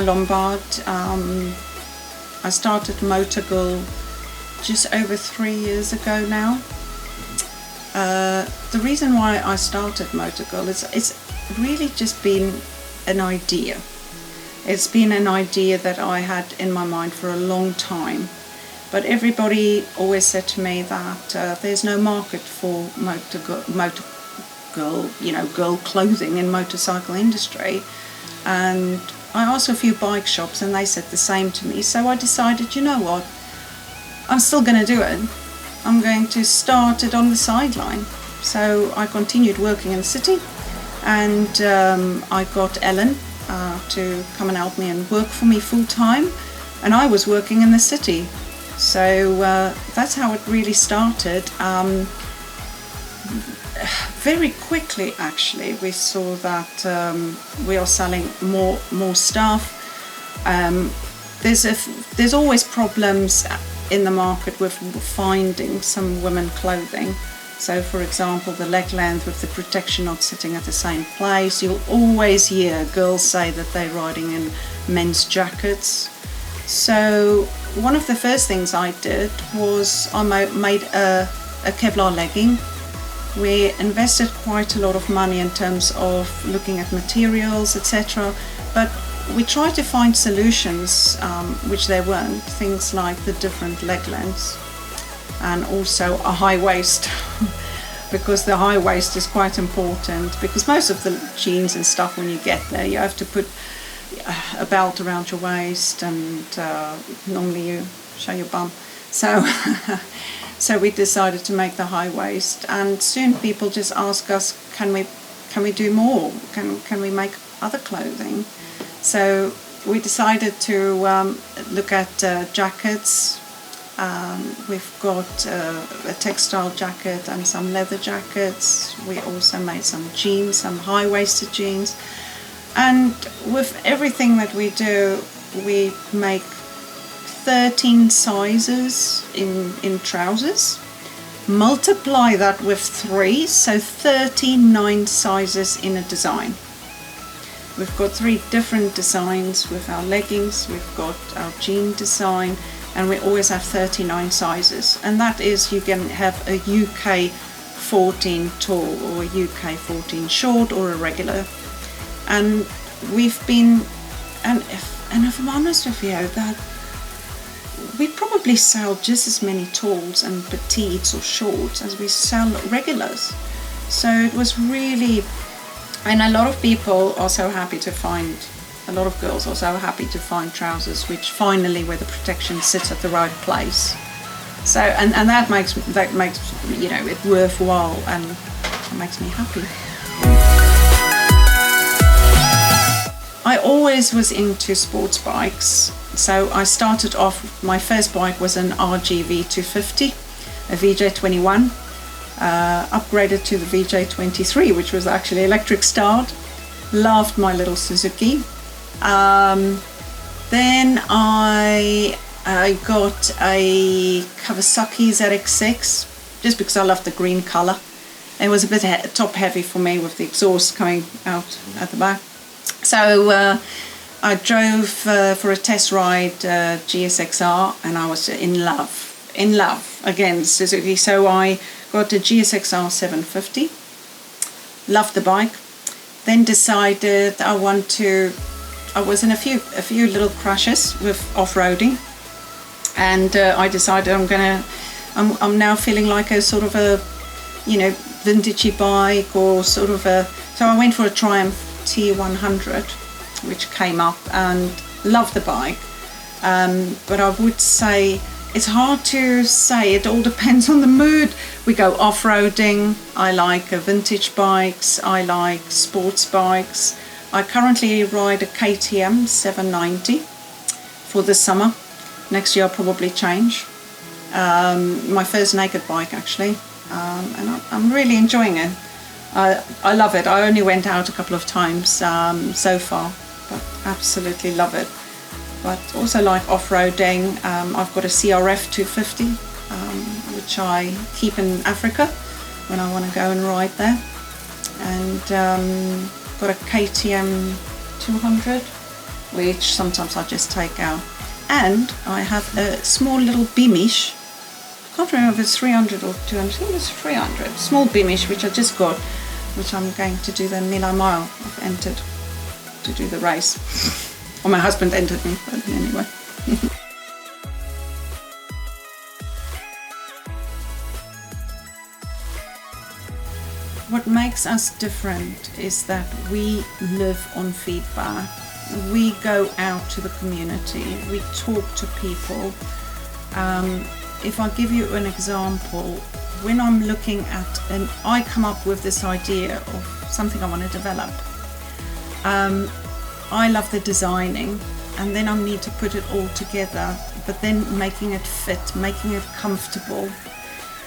Lombard. I started MotoGirl just over 3 years ago now. The reason why I started MotoGirl is it's really just been an idea. It's been an idea that I had in my mind for a long time. But everybody always said to me that there's no market for MotoGirl, girl clothing in motorcycle industry. And I asked a few bike shops and they said the same to me. So I decided, you know what, I'm still going to do it. I'm going to start it on the sideline. So I continued working in the city, and I got Ellen to come and help me and work for me full time. And I was working in the city. So that's how it really started. Very quickly, actually, we saw that we are selling more stuff. There's always problems in the market with finding some women clothing. So, for example, the leg length with the protection not sitting at the same place. You'll always hear girls say that they're riding in men's jackets. So one of the first things I did was I made a Kevlar legging. We invested quite a lot of money in terms of looking at materials, etc. But we tried to find solutions, which there weren't, things like the different leg lengths and also a high waist, because the high waist is quite important, because most of the jeans and stuff, when you get there, you have to put a belt around your waist, and normally you show your bum. So so we decided to make the high waist, and soon people just ask us, can we do more? Can we make other clothing? So we decided to look at jackets. We've got a textile jacket and some leather jackets. We also made some jeans, some high-waisted jeans. And with everything that we do, we make 13 sizes in trousers. Multiply that with 3, so 39 sizes in a design. We've got 3 different designs with our leggings, we've got our jean design, and we always have 39 sizes. And that is, you can have a UK 14 tall or a UK 14 short or a regular. And we've been, and if I'm honest with you, that we probably sell just as many talls and petites or shorts as we sell regulars. So it was really, and a lot of people are so happy to find, a lot of girls are so happy to find trousers which finally, where the protection sits at the right place. So and that makes it worthwhile, and it makes me happy. I always was into sports bikes, so I started off, my first bike was an RGV 250, a VJ21, upgraded to the VJ23, which was actually electric start. Loved my little Suzuki. Then I got a Kawasaki ZX6, just because I loved the green colour. It was a bit top heavy for me with the exhaust coming out at the back. So I drove for a test ride GSXR, and I was in love again, Suzuki. So I got a GSXR 750, loved the bike, then decided I was in a few little crashes with off-roading, and I decided I'm now feeling like a sort of a, vintagey bike, or sort of so I went for a Triumph T100, which came up, and loved the bike. But I would say it's hard to say, it all depends on the mood. We go off-roading, I like vintage bikes, I like sports bikes. I currently ride a KTM 790 for the summer. Next year I'll probably change. My first naked bike, actually, and I'm really enjoying it. I love it. I only went out a couple of times so far, but absolutely love it. But also like off-roading. I've got a CRF 250, which I keep in Africa when I want to go and ride there. And got a KTM 200, which sometimes I just take out. And I have a small little beamish, I can't remember if it's 300 or 200, I think it's 300, small beamish which I just got, which I'm going to do the Milan Mile. I've entered to do the race. Or my husband entered me, but anyway. What makes us different is that we live on feedback. We go out to the community, we talk to people. If I give you an example, when I'm looking at, and I come up with this idea of something I want to develop, I love the designing, and then I need to put it all together, but then making it fit, making it comfortable.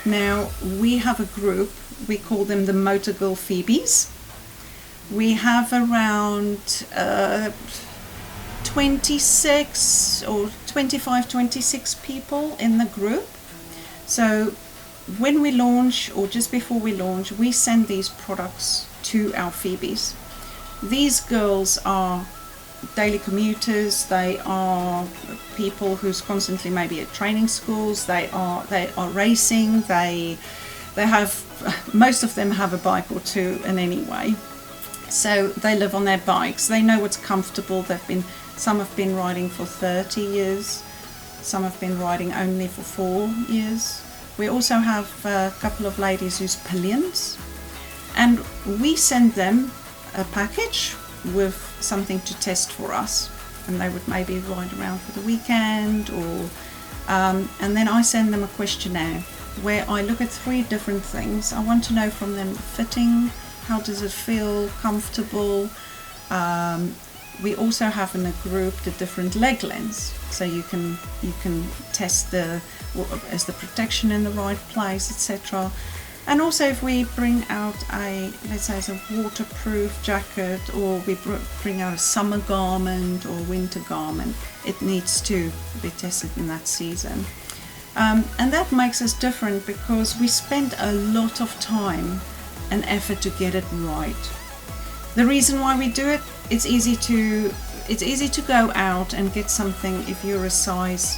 Now, we have a group, we call them the MotoGirl Phoebes. We have around 26 or 25, 26 people in the group. So when we launch, or just before we launch, we send these products to our Phoebes. These girls are daily commuters, they are people who's constantly maybe at training schools, they are racing, they have, most of them have a bike or two in any way. So they live on their bikes, they know what's comfortable, some have been riding for 30 years, some have been riding only for 4 years. We also have a couple of ladies who's pillions, and we send them a package with something to test for us, and they would maybe ride around for the weekend, or and then I send them a questionnaire where I look at 3 different things. I want to know from them fitting, how does it feel, comfortable. We also have in a group the different leg lengths, so you can test is the protection in the right place, etc. And also if we bring out let's say a waterproof jacket, or we bring out a summer garment or winter garment, it needs to be tested in that season. And that makes us different because we spend a lot of time and effort to get it right. The reason why we do it, it's easy to go out and get something if you're a size,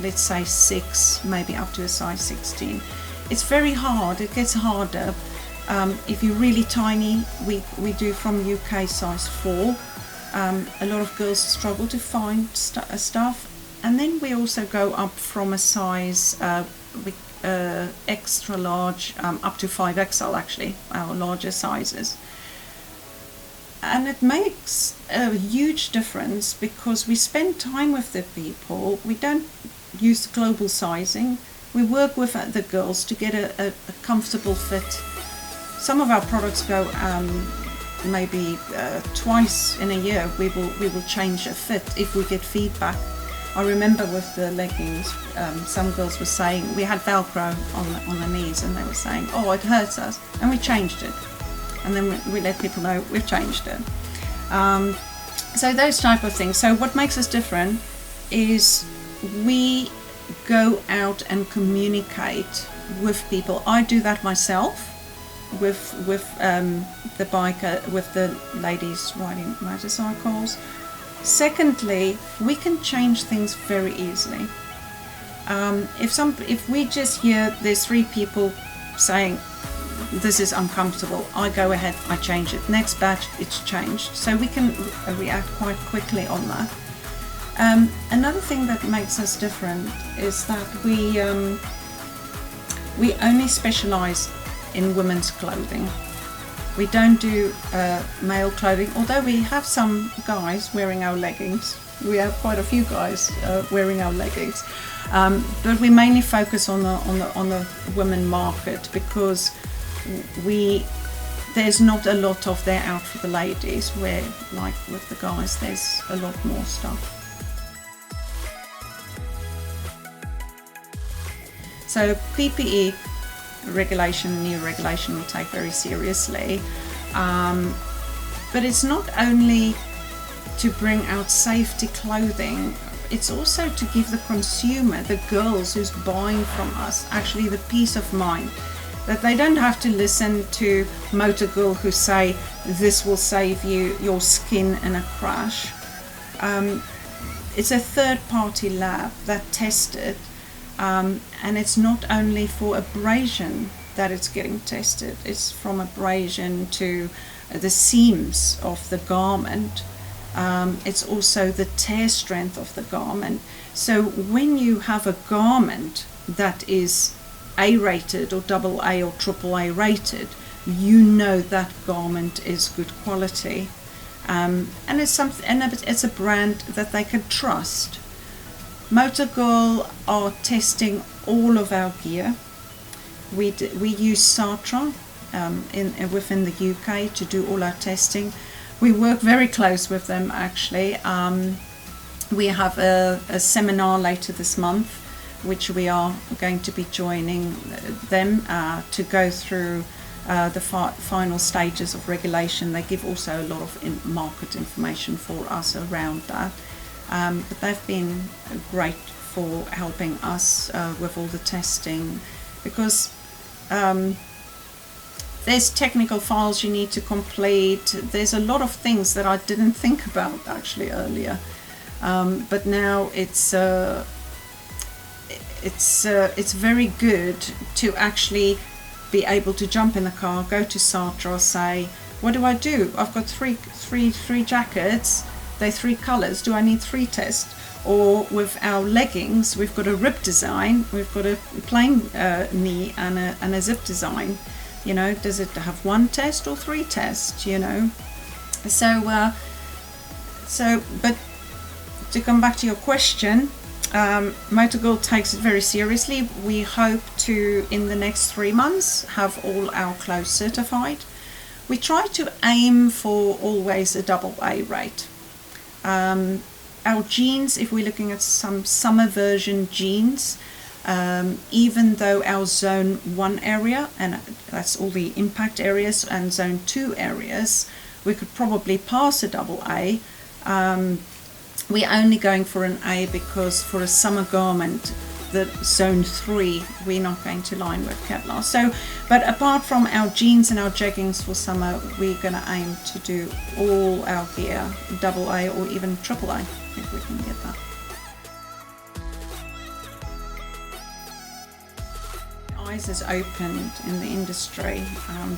let's say 6, maybe up to a size 16. It's very hard, it gets harder. If you're really tiny, we do from UK size 4. A lot of girls struggle to find stuff. And then we also go up from a size extra large up to 5XL, actually, our larger sizes. And it makes a huge difference because we spend time with the people. We don't use global sizing. We work with the girls to get a comfortable fit. Some of our products go maybe twice in a year. We will change a fit if we get feedback. I remember with the leggings, some girls were saying, we had Velcro on the knees, and they were saying, oh, it hurts us, and we changed it. And then we let people know we've changed it. So those type of things. So what makes us different is we go out and communicate with people. I do that myself with the biker, with the ladies riding motorcycles. Secondly, we can change things very easily. If we just hear there's 3 people saying this is uncomfortable, I go ahead, I change it. Next batch, it's changed. So we can react quite quickly on that. Another thing that makes us different is that we only specialize in women's clothing. We don't do male clothing, although we have some guys wearing our leggings. We have quite a few guys wearing our leggings, but we mainly focus on the women market because there's not a lot of there out for the ladies, where like with the guys there's a lot more stuff. So PPE regulation, new regulation, we take very seriously, but it's not only to bring out safety clothing, it's also to give the consumer, the girls who's buying from us, actually the peace of mind that they don't have to listen to MotoGirl who say this will save you your skin in a crash. It's a third-party lab that tested, and it's not only for abrasion that it's getting tested. It's from abrasion to the seams of the garment. It's also the tear strength of the garment. So when you have a garment that is A rated or AA or AAA rated, you know that garment is good quality. And it's a brand that they can trust. MotoGirl are testing all of our gear. We use Sartre within the UK to do all our testing. We work very close with them actually. We have a seminar later this month, which we are going to be joining them to go through the final stages of regulation. They give also a lot of market information for us around that. But they've been great for helping us with all the testing, because there's technical files you need to complete. There's a lot of things that I didn't think about actually earlier, but now it's very good to actually be able to jump in the car, go to Sartre, say, what do I do? I've got three jackets, they're 3 colors, do I need 3 tests? Or with our leggings, we've got a rib design, we've got a plain knee and a zip design. You know, does it have 1 test or 3 tests, you know? So but to come back to your question, MotoGirl takes it very seriously. We hope to, in the next 3 months, have all our clothes certified. We try to aim for always a AA rate. Our jeans, if we're looking at some summer version jeans, even though our zone 1 area, and that's all the impact areas, and zone 2 areas, we could probably pass a AA. We're only going for an A because for a summer garment, the zone 3, we're not going to line with Kevlar. So, but apart from our jeans and our jeggings for summer, we're going to aim to do all our gear AA or even AAA if we can get that. Eyes is opened in the industry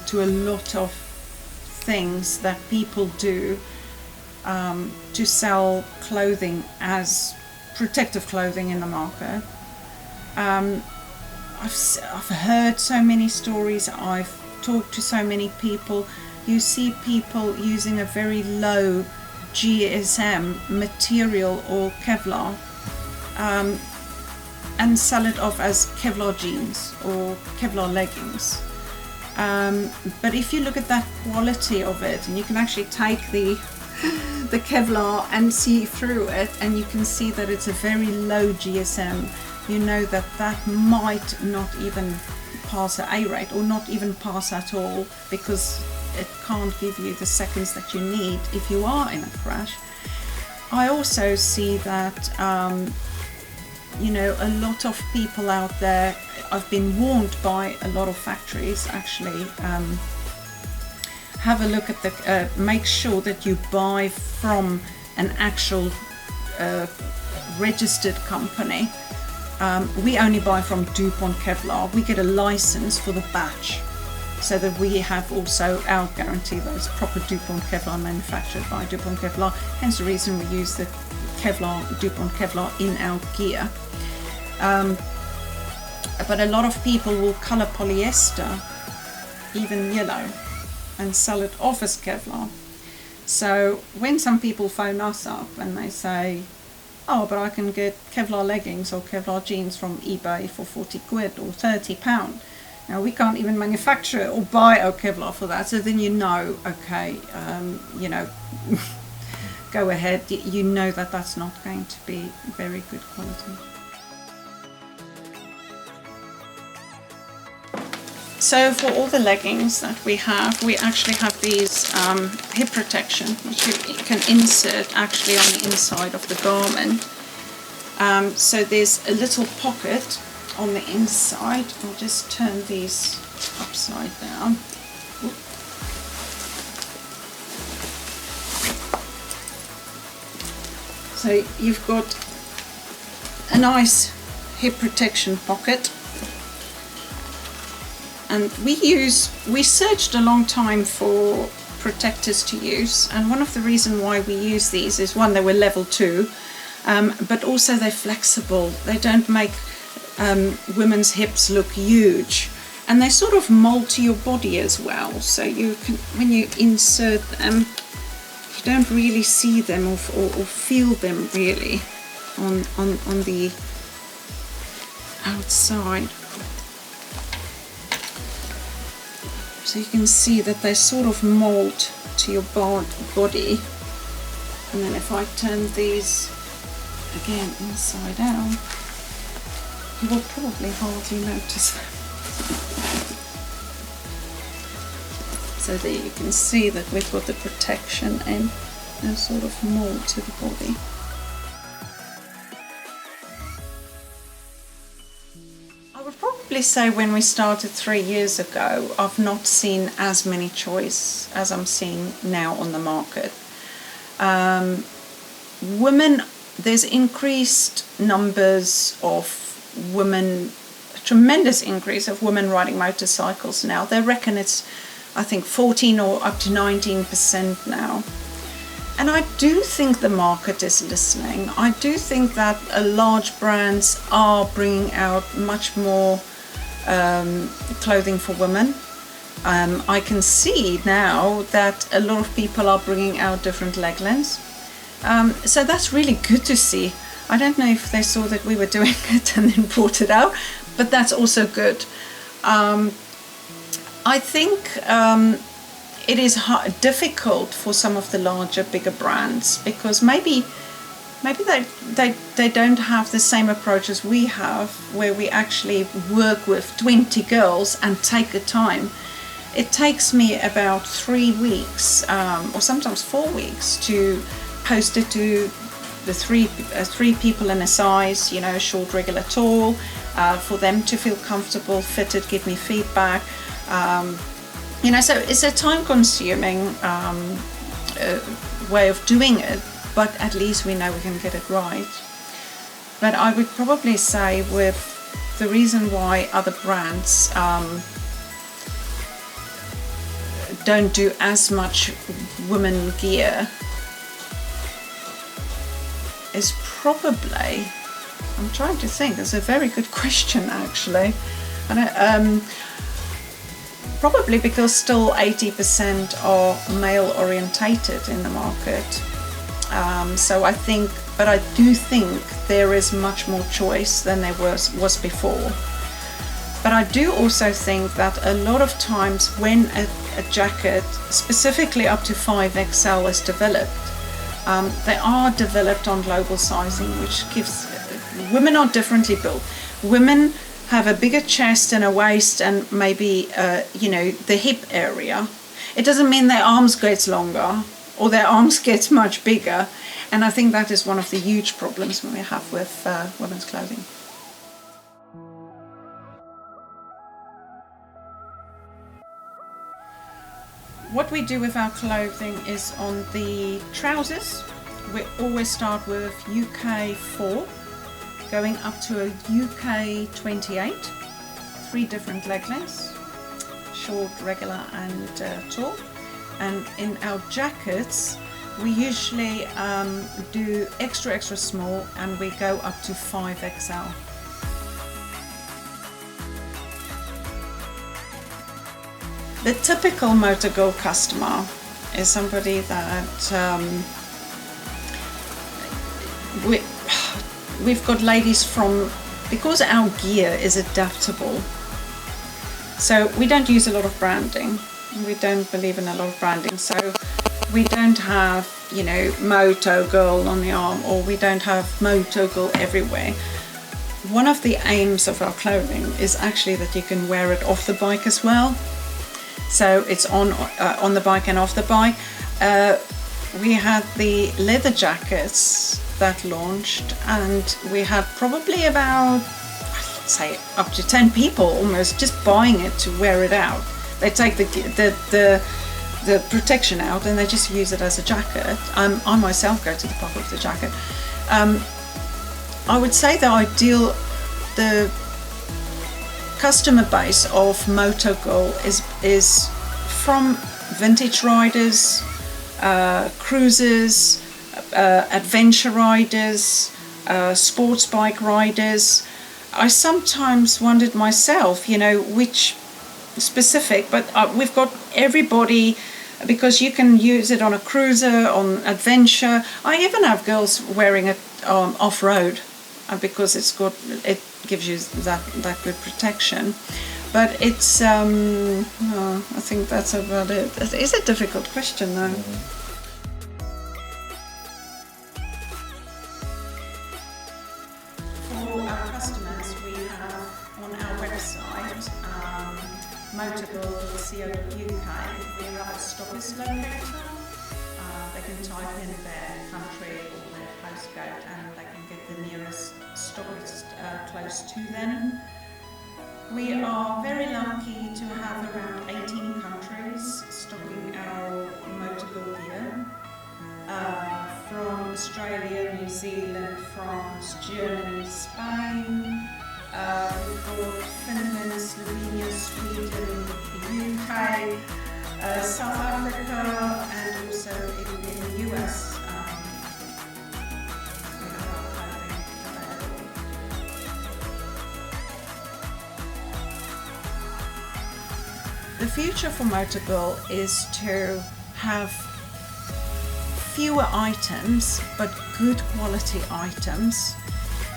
to a lot of things that people do to sell clothing as protective clothing in the market. I've heard so many stories, I've talked to so many people. You see people using a very low GSM material or Kevlar and sell it off as Kevlar jeans or Kevlar leggings. But if you look at that quality of it, and you can actually take the Kevlar and see through it, and you can see that it's a very low GSM, you know that that might not even pass an A rate or not even pass at all, because it can't give you the seconds that you need if you are in a crash. I also see that you know, a lot of people out there, I've been warned by a lot of factories actually, have a look at the, make sure that you buy from an actual registered company. We only buy from DuPont Kevlar. We get a license for the batch, so that we have also our guarantee that it's proper DuPont Kevlar manufactured by DuPont Kevlar. Hence the reason we use the Kevlar, DuPont Kevlar in our gear. But a lot of people will color polyester, even yellow, and sell it off as Kevlar. So when some people phone us up and they say, oh, but I can get Kevlar leggings or Kevlar jeans from eBay for 40 quid or 30 pound. Now we can't even manufacture or buy our Kevlar for that. So then you know, okay, you know, go ahead. You know that that's not going to be very good quality. So for all the leggings that we actually have these hip protection, which you can insert actually on the inside of the garment. So there's a little pocket on the inside. I'll just turn these upside down. So you've got a nice hip protection pocket, and we searched a long time for protectors to use, and one of the reasons why we use these is, one, they were level 2, but also they're flexible. They don't make women's hips look huge, and they sort of mold to your body as well, so you can, when you insert them, you don't really see them or feel them really on the outside. So you can see that they sort of mold to your body. And then if I turn these again inside out, you will probably hardly notice them. So there you can see that we've got the protection and they sort of mold to the body. I would probably say when we started 3 years ago, I've not seen as many choice as I'm seeing now on the market. Women, there's increased numbers of women, tremendous increase of women riding motorcycles now. They reckon it's, I think, 14 or up to 19% now. And I do think the market is listening. I do think that large brands are bringing out much more clothing for women. I can see now that a lot of people are bringing out different leg lengths. So that's really good to see. I don't know if they saw that we were doing it and then brought it out, but that's also good. I think it is difficult for some of the larger, bigger brands, because maybe they don't have the same approach as we have, where we actually work with 20 girls and take the time. It takes me about 3 weeks or sometimes 4 weeks to post it to the three people in a size, you know, short, regular, tall, for them to feel comfortable, fitted, give me feedback. You know, so it's a time-consuming way of doing it, but at least we know we can get it right. But I would probably say, with the reason why other brands don't do as much women gear is probably, I'm trying to think, it's a very good question actually, and probably because still 80% are male orientated in the market. So I think, but I do think there is much more choice than there was before. But I do also think that a lot of times when a jacket, specifically up to 5XL, is developed, they are developed on global sizing, which gives, women are differently built. Women have a bigger chest and a waist and maybe, you know, the hip area. It doesn't mean their arms get longer or their arms get much bigger. And I think that is one of the huge problems we have with women's clothing. What we do with our clothing is, on the trousers, we always start with UK 4, going up to a UK 28, 3 different leg lengths, short, regular and tall. And in our jackets, we usually do extra small, and we go up to 5XL. The typical MotoGirl customer is somebody that we've got ladies from, because our gear is adaptable, so we don't use a lot of branding. We don't believe in a lot of branding, so we don't have, you know, MotoGirl on the arm, or we don't have MotoGirl everywhere. One of the aims of our clothing is actually that you can wear it off the bike as well. So it's on the bike and off the bike. We had the leather jackets that launched, and we had probably about, let's say, up to 10 people almost just buying it to wear it out. They take the protection out and they just use it as a jacket. I myself go to the pocket of the jacket. I would say the customer base of MotoGirl is from vintage riders, cruisers, adventure riders, sports bike riders. I sometimes wondered myself, which specific, but we've got everybody, because you can use it on a cruiser, on adventure. I even have girls wearing it off-road because it gives you that good protection. But it's I think that's about it. It's a difficult question though. For our customers, we have on our website, MotoGirl.co.uk, we have a stockist locator. They can type in their country or their postcode and they can get the nearest stockist close to them. We are very lucky to have around 18 countries stocking our MotoGirl gear. From Australia, New Zealand, France, Germany, Spain, we've got Finland, Slovenia, Sweden, the UK, South Africa, and also in the US. We have our clothing available. The future for MotoGirl is to have fewer items but good quality items,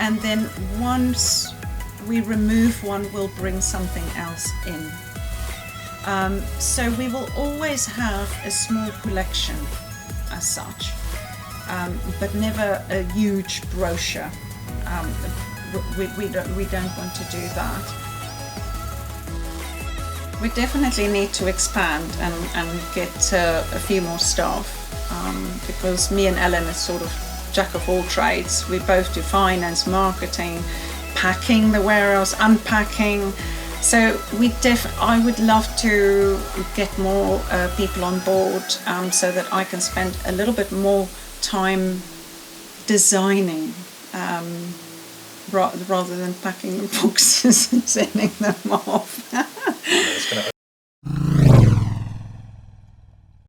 and then once we remove one, we'll bring something else in. So we will always have a small collection as such, but never a huge brochure. We don't want to do that. We definitely need to expand and get a few more staff, because me and Ellen are sort of jack of all trades. We both do finance, marketing, packing the warehouse, unpacking. So I would love to get more people on board, so that I can spend a little bit more time designing, rather than packing the boxes and sending them off.